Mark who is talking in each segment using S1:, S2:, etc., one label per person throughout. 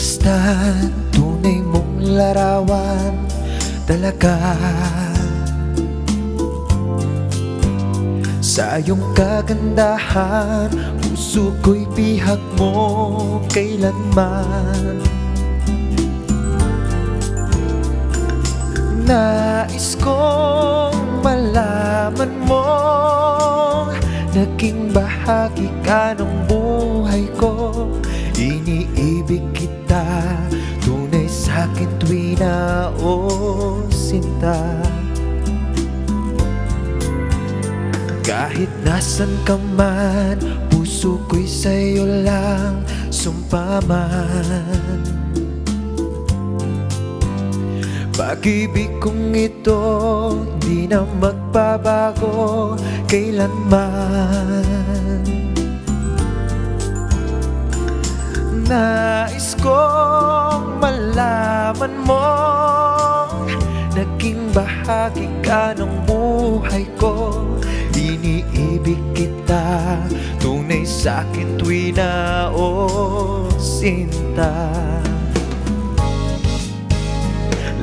S1: masdan, tunay mong larawan talaga. Sa iyong kagandahan, puso ko'y bihag mo kailanman. Nais kong malaman mo, naging bahagi ka ng buhay ko. Iniibig kita, tunay sa'kin tuwi na sinta. Kahit nasan ka man, puso ko'y sa'yo lang sumpaman. Pag-ibig kong ito, di na magbabago kailanman. Nais kong malaman mo, naging bahagi ka ng buhay ko. Iniibig kita, tunay sa'kin tuwi na sinta.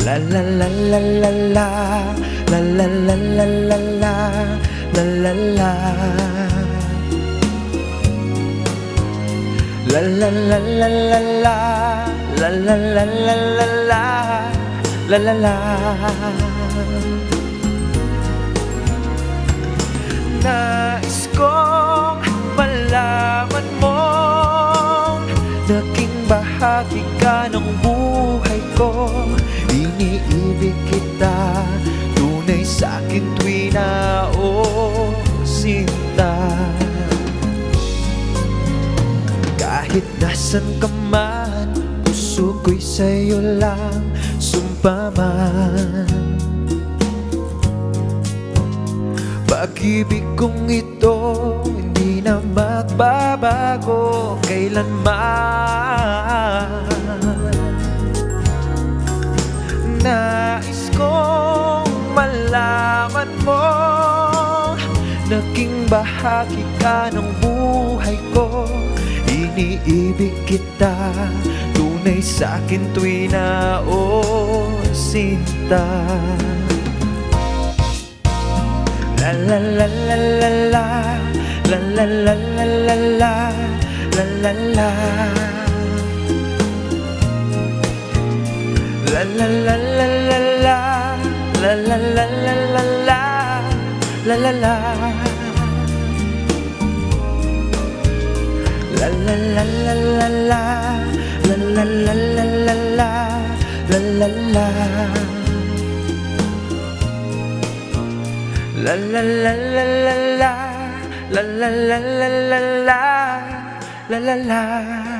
S1: La la la la la la, la la la la la la, la la la. La la la la la la, la la la la la la, la la la. Nais kong malaman mo, naging bahagi ka ng buhay ko. Iniibig kita, tunay sa'kin tuwi na sinta. Kahit nasan ka man, puso ko'y sa'yo lang sumpaman. Pag-ibig kong ito, hindi na magbabago kailanman. Nais kong malaman mo, naging bahagi ka ng buhay ko. Iniibig kita, tunay sa'kin tuwi na sinta. La la la la la la, la la la la la la, la la la. La la la la la la, la la la la la la, la la la. La la la la la la, la la la la la la, la la la. La la la la la la, la la la la la la, la la la.